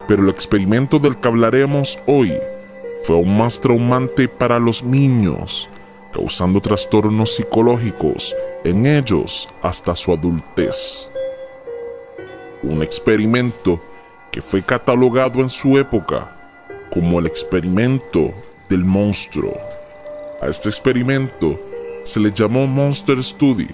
Pero el experimento del que hablaremos hoy fue aún más traumante para los niños, causando trastornos psicológicos en ellos hasta su adultez. Un experimento que fue catalogado en su época como el experimento del monstruo. A este experimento se le llamó Monster Study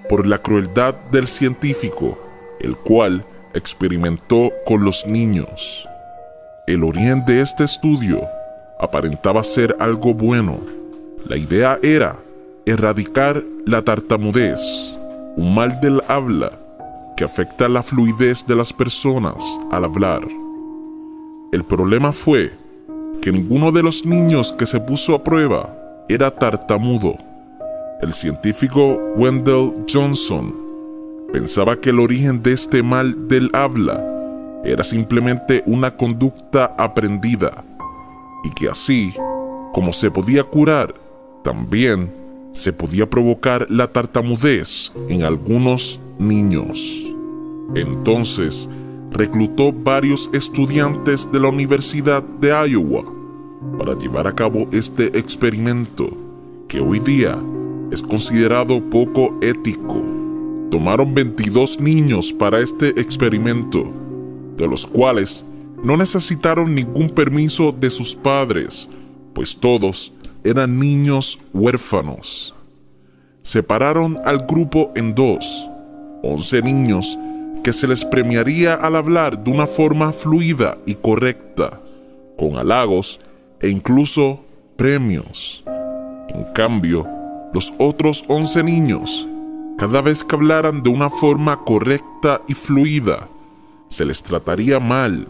por la crueldad del científico, el cual experimentó con los niños. El origen de este estudio aparentaba ser algo bueno. La idea era erradicar la tartamudez, un mal del habla que afecta la fluidez de las personas al hablar. El problema fue que ninguno de los niños que se puso a prueba era tartamudo. El científico Wendell Johnson pensaba que el origen de este mal del habla era simplemente una conducta aprendida y que así, como se podía curar, también se podía provocar la tartamudez en algunos niños. Entonces, reclutó varios estudiantes de la Universidad de Iowa para llevar a cabo este experimento, que hoy día es considerado poco ético. Tomaron 22 niños para este experimento, de los cuales no necesitaron ningún permiso de sus padres, pues todos eran niños huérfanos. Separaron al grupo en dos: 11 niños que se les premiaría al hablar de una forma fluida y correcta, con halagos e incluso premios. En cambio, los otros 11 niños, cada vez que hablaran de una forma correcta y fluida, se les trataría mal,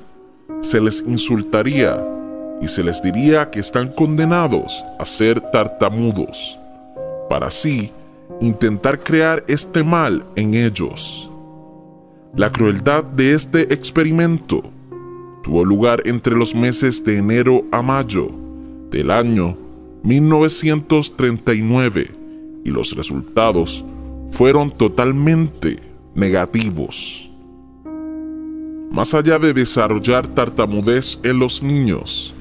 se les insultaría y se les diría que están condenados a ser tartamudos, para así intentar crear este mal en ellos. La crueldad de este experimento tuvo lugar entre los meses de enero a mayo del año 1939 y los resultados fueron totalmente negativos. Más allá de desarrollar tartamudez en los niños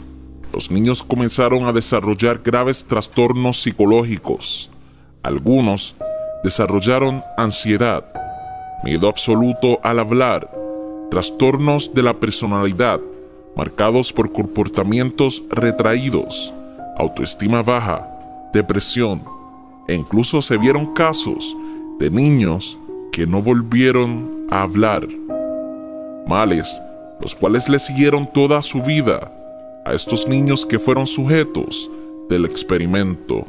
comenzaron a desarrollar graves trastornos psicológicos. Algunos desarrollaron ansiedad, miedo absoluto al hablar, trastornos de la personalidad marcados por comportamientos retraídos, autoestima baja, depresión, e incluso se vieron casos de niños que no volvieron a hablar. Males, los cuales le siguieron toda su vida a estos niños que fueron sujetos del experimento.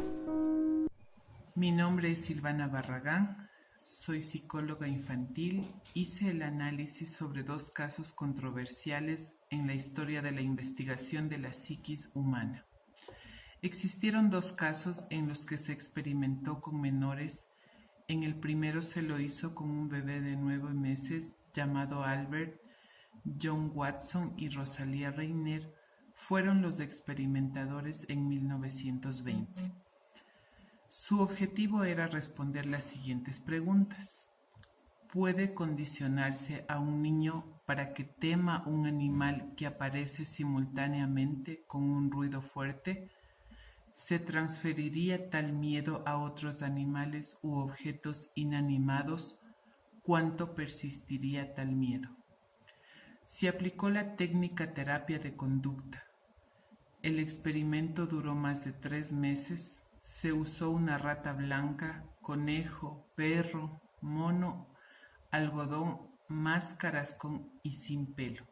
Mi nombre es Silvana Barragán, soy psicóloga infantil. Hice el análisis sobre dos casos controversiales en la historia de la investigación de la psiquis humana. Existieron dos casos en los que se experimentó con menores. En el primero se lo hizo con un bebé de 9 meses llamado Albert. John Watson y Rosalia Reiner fueron los experimentadores en 1920. Su objetivo era responder las siguientes preguntas. ¿Puede condicionarse a un niño para que tema un animal que aparece simultáneamente con un ruido fuerte? ¿Se transferiría tal miedo a otros animales u objetos inanimados? ¿Cuánto persistiría tal miedo? Se aplicó la técnica terapia de conducta. El experimento duró más de 3 meses. Se usó una rata blanca, conejo, perro, mono, algodón, máscaras con y sin pelo,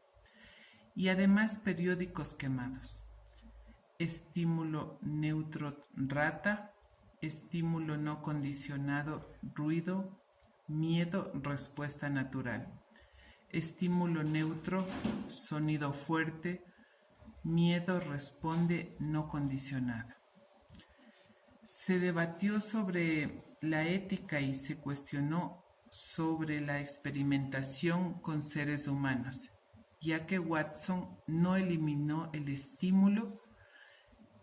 y además periódicos quemados. Estímulo neutro rata, estímulo no condicionado ruido, miedo respuesta natural. Estímulo neutro, sonido fuerte, miedo responde no condicionado. Se debatió sobre la ética y se cuestionó sobre la experimentación con seres humanos, ya que Watson no eliminó el estímulo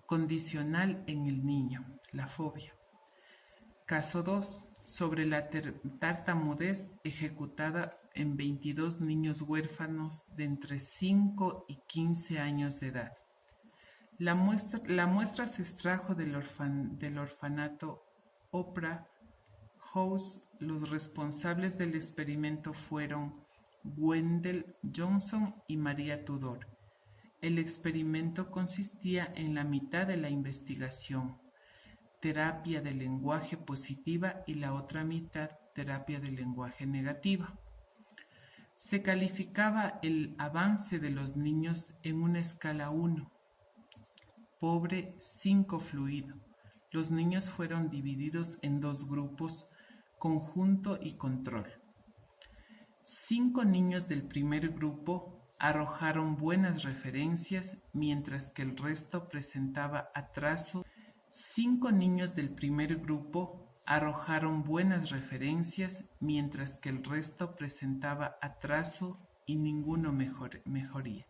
condicional en el niño, la fobia. Caso 2. Sobre la tartamudez ejecutada en 22 niños huérfanos de entre 5 y 15 años de edad. La muestra se extrajo del orfanato Opera House. Los responsables del experimento fueron Wendell Johnson y María Tudor. El experimento consistía en la mitad de la investigación, terapia de lenguaje positiva, y la otra mitad, terapia de lenguaje negativa. Se calificaba el avance de los niños en una escala 1, pobre, 5 fluido. Los niños fueron divididos en 2 grupos, conjunto y control. 5 niños del primer grupo arrojaron buenas referencias, mientras que el resto presentaba atraso. 5 niños del primer grupo arrojaron buenas referencias, mientras que el resto presentaba atraso y ninguno mejoría.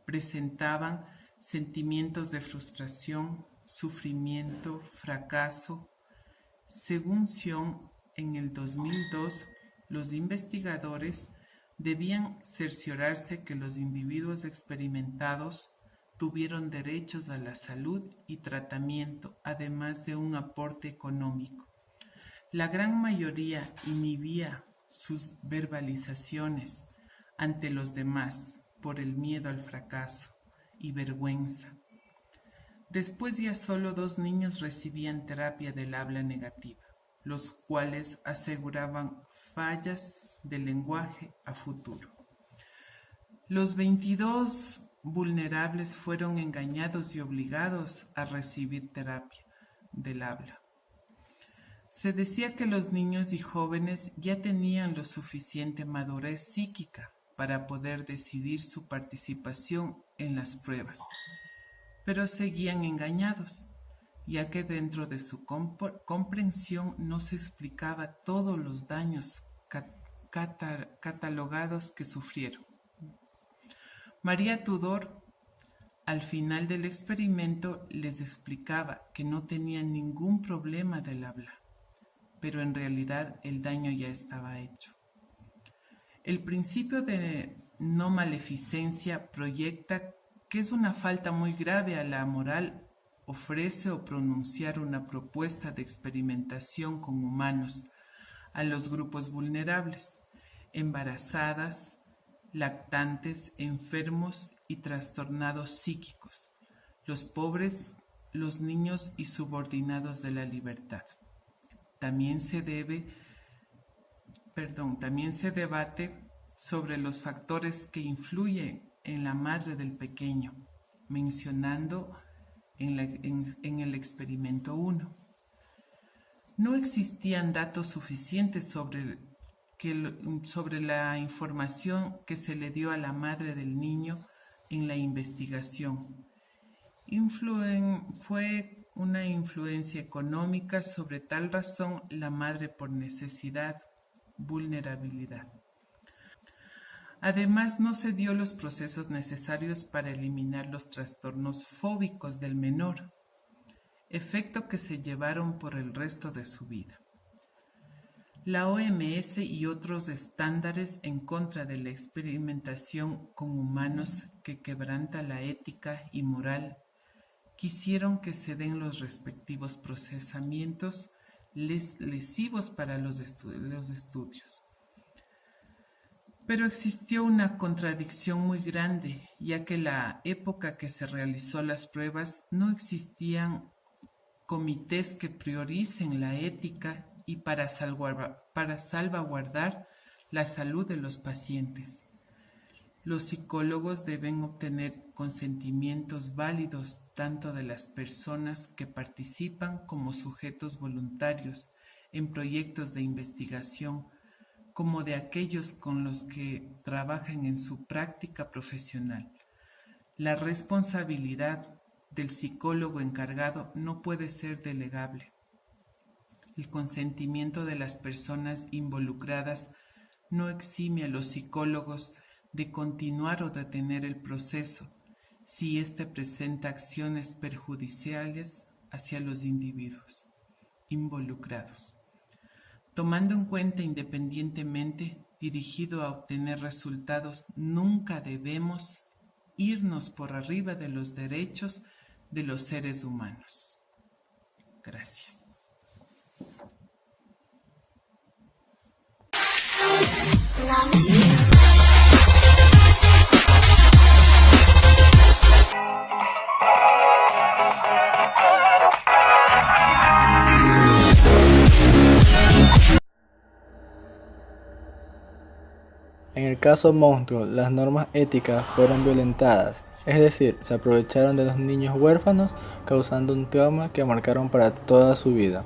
Presentaban sentimientos de frustración, sufrimiento, fracaso. Según Sion, en el 2002, los investigadores debían cerciorarse que los individuos experimentados tuvieron derechos a la salud y tratamiento, además de un aporte económico. La gran mayoría inhibía sus verbalizaciones ante los demás por el miedo al fracaso y vergüenza. Después ya solo 2 niños recibían terapia del habla negativa, los cuales aseguraban fallas del lenguaje a futuro. Los 22 vulnerables fueron engañados y obligados a recibir terapia del habla. Se decía que los niños y jóvenes ya tenían lo suficiente madurez psíquica para poder decidir su participación en las pruebas, pero seguían engañados, ya que dentro de su comprensión no se explicaba todos los daños catalogados que sufrieron. María Tudor, al final del experimento, les explicaba que no tenían ningún problema del habla, pero en realidad el daño ya estaba hecho. El principio de no maleficencia proyecta que es una falta muy grave a la moral ofrece o pronunciar una propuesta de experimentación con humanos a los grupos vulnerables, embarazadas, lactantes, enfermos y trastornados psíquicos, los pobres, los niños y subordinados de la libertad. También se debate sobre los factores que influyen en la madre del pequeño, mencionando en el experimento 1. No existían datos suficientes sobre la información que se le dio a la madre del niño en la investigación. Fue una influencia económica, sobre tal razón la madre por necesidad, vulnerabilidad. Además, no se dio los procesos necesarios para eliminar los trastornos fóbicos del menor, efecto que se llevaron por el resto de su vida. La OMS y otros estándares en contra de la experimentación con humanos que quebranta la ética y moral quisieron que se den los respectivos procesamientos lesivos para los estudios. Pero existió una contradicción muy grande, ya que en la época que se realizó las pruebas no existían comités que prioricen la ética y para salvaguardar la salud de los pacientes. Los psicólogos deben obtener consentimientos válidos tanto de las personas que participan como sujetos voluntarios en proyectos de investigación, como de aquellos con los que trabajan en su práctica profesional. La responsabilidad del psicólogo encargado no puede ser delegable. El consentimiento de las personas involucradas no exime a los psicólogos de continuar o detener el proceso si éste presenta acciones perjudiciales hacia los individuos involucrados. Tomando en cuenta independientemente dirigido a obtener resultados, nunca debemos irnos por arriba de los derechos de los seres humanos. Gracias. En el caso Monstruo, las normas éticas fueron violentadas, es decir, se aprovecharon de los niños huérfanos, causando un trauma que marcaron para toda su vida.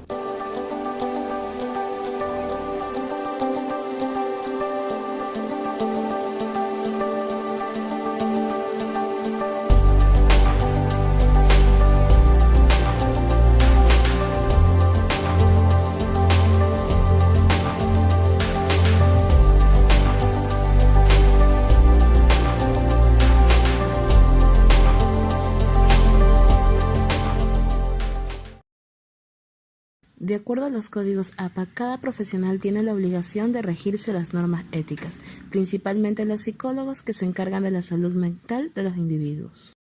De acuerdo a los códigos APA, cada profesional tiene la obligación de regirse las normas éticas, principalmente los psicólogos que se encargan de la salud mental de los individuos.